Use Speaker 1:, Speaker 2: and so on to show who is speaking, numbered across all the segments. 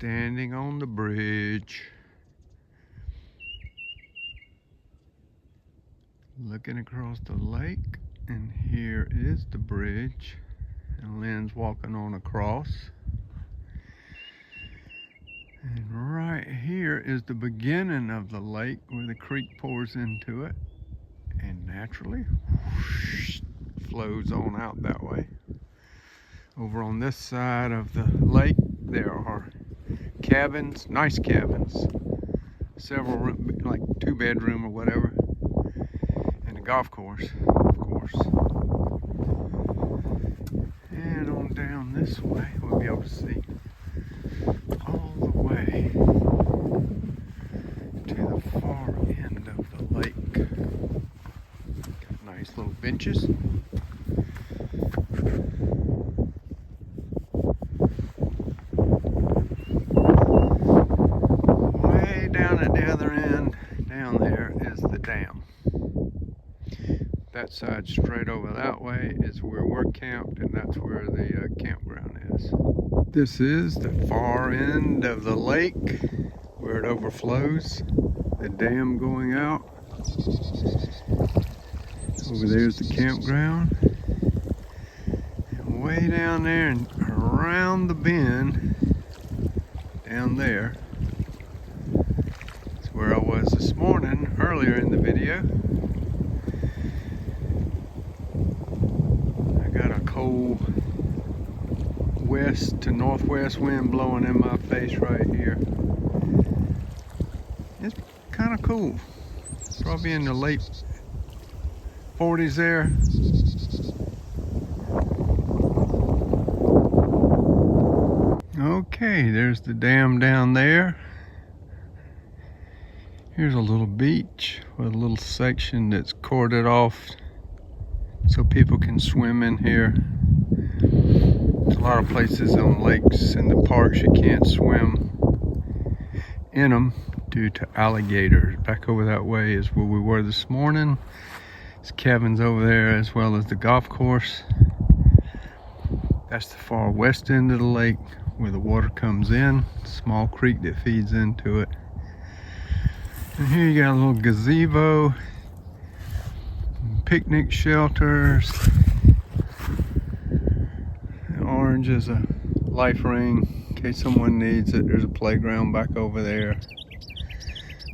Speaker 1: Standing on the bridge, looking across the lake, and here is the bridge, and Lynn's walking on across. And right here is the beginning of the lake where the creek pours into it and naturally whoosh, flows on out that way. Over on this side of the lake there are cabins, nice cabins, several room, like 2-bedroom or whatever, and a golf course, of course. And on down this way we'll be able to see all the way to the far end of the lake. Got nice little benches. Way down at the other end, down there is the dam. That side straight over that way is where we're camped, and that's where the campground is. This is the far end of the lake where it overflows, the dam going out. Over there's the campground. And way down there and around the bend, down there, is where I was this morning, earlier in the video. I got a cold west to northwest wind blowing in my face right here. It's kind of cool. Probably in the late 40s there. Okay, there's the dam down there. Here's a little beach with a little section that's corded off so people can swim in here. There's a lot of places on lakes and the parks you can't swim in them due to alligators. Back over that way is where we were this morning. There's cabins over there as well as the golf course. That's the far west end of the lake where the water comes in. Small creek that feeds into it. And here you got a little gazebo, picnic shelters. And orange is a life ring in case someone needs it. There's a playground back over there.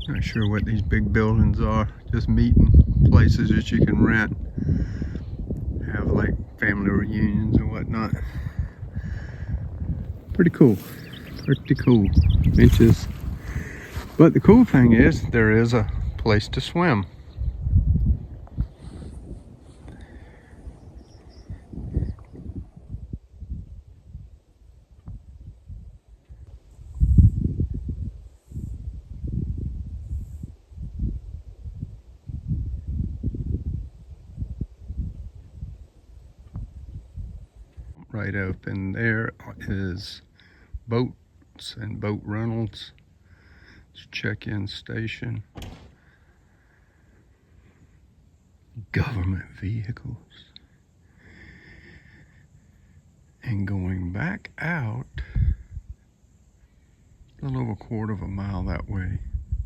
Speaker 1: Not sure what these big buildings are. Just meeting places that you can rent. Have like family reunions and whatnot. Pretty cool. Pretty cool. Benches. But the cool thing is there is a place to swim. Right up in there is boats and boat rentals. It's a check-in station. Government vehicles. And going back out a little over a quarter of a mile that way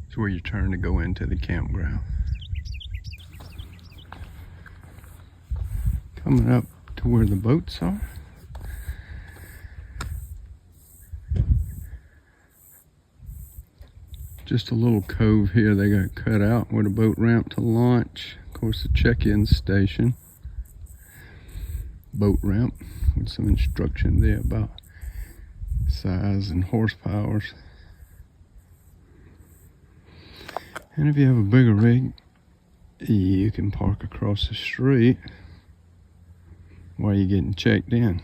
Speaker 1: is where you turn to go into the campground. Coming up to where the boats are. Just a little cove here they got cut out with a boat ramp to launch. Of course, the check-in station. Boat ramp with some instruction there about size and horsepower. And if you have a bigger rig, you can park across the street while you're getting checked in.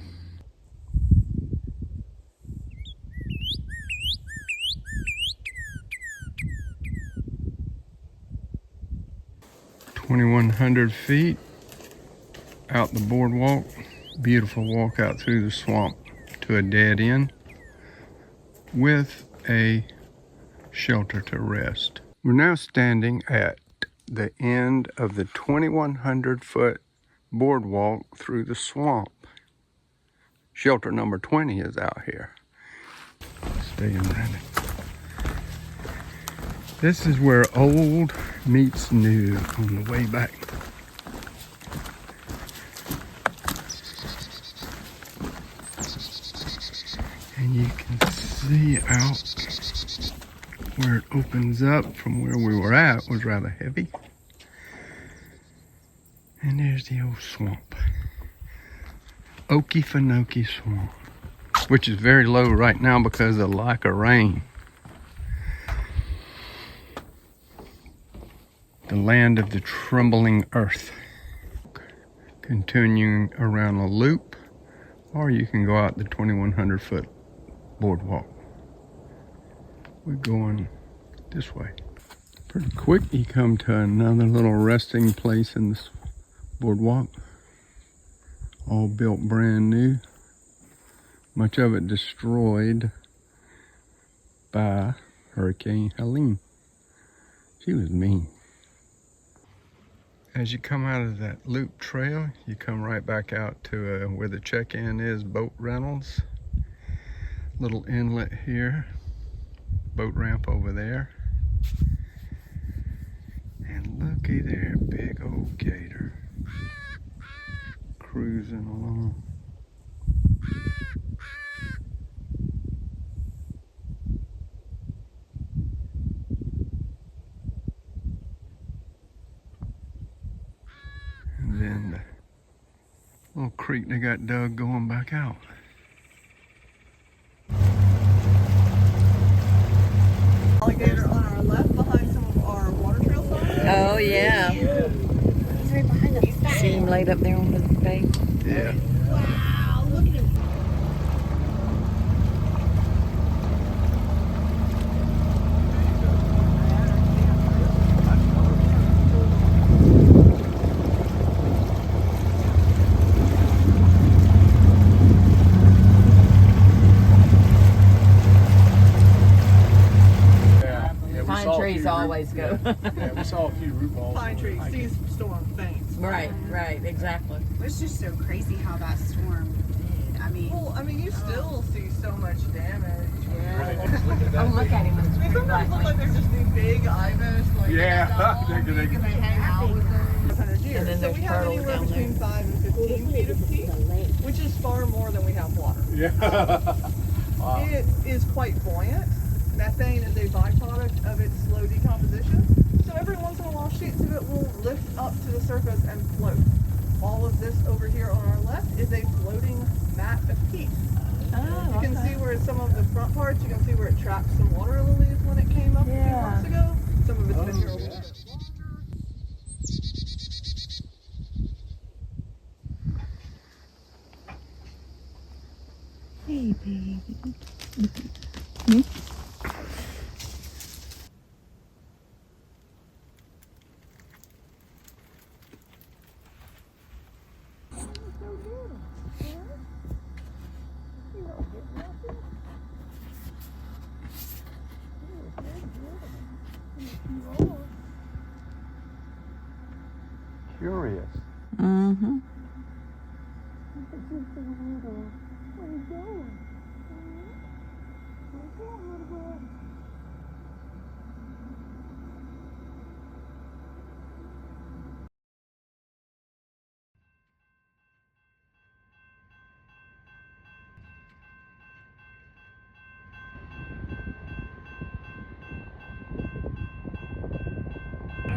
Speaker 1: .2,100 feet out the boardwalk. Beautiful walk out through the swamp to a dead end with a shelter to rest. We're now standing at the end of the 2,100 foot boardwalk through the swamp. Shelter number 20 is out here. staying ready. This is where old meets new on the way back. And you can see out where it opens up from where we were at was rather heavy. And there's the old swamp. Okefenokee Swamp, which is very low right now because of lack of rain. The land of the trembling earth. Continuing around a loop, or you can go out the 2,100-foot boardwalk. We're going this way. Pretty quick, you come to another little resting place in this boardwalk. All built brand new. Much of it destroyed by Hurricane Helene. She was mean. As you come out of that loop trail, you come right back out to where the check-in is, boat rentals. Little inlet here, boat ramp over there. And looky there, big old gator. Cruising along. And then the little creek they got dug going back out.
Speaker 2: Alligators on our left behind some of our water trail signs.
Speaker 3: Oh, yeah.
Speaker 2: He's right behind us.
Speaker 3: See him laid up there on the bank?
Speaker 1: Yeah.
Speaker 2: Wow, look at him.
Speaker 3: Pine trees always go.
Speaker 4: Yeah, we saw a few root balls.
Speaker 2: Pine trees, these storm things.
Speaker 3: Right, exactly.
Speaker 5: It's just so crazy how that storm did. I mean,
Speaker 2: Well, I mean, you still see so much damage.
Speaker 3: Oh, look at him.
Speaker 2: I mean, sometimes look like they're just these big ibis, like
Speaker 4: Yeah,
Speaker 2: and they hang out with them. 500 years.
Speaker 3: And then
Speaker 2: So
Speaker 3: there's
Speaker 2: we have
Speaker 3: turtles
Speaker 2: anywhere
Speaker 3: down
Speaker 2: between 5 and 15 feet of peak, which is far more than we have water.
Speaker 4: Yeah. Wow.
Speaker 2: It is quite buoyant. Methane is a byproduct of its slow decomposition. So every once in a while, sheets of it will lift up to the surface and float. All of this over here on our left is a floating mat of peat.
Speaker 3: Oh,
Speaker 2: You can see where some of the front parts, you can see where it trapped some water lilies when it came up a few months ago. Some of it's been here a while.
Speaker 3: Hey, baby.
Speaker 1: Curious.
Speaker 3: Mm-hmm.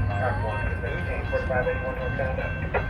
Speaker 6: Track 1, 4581 North Canada.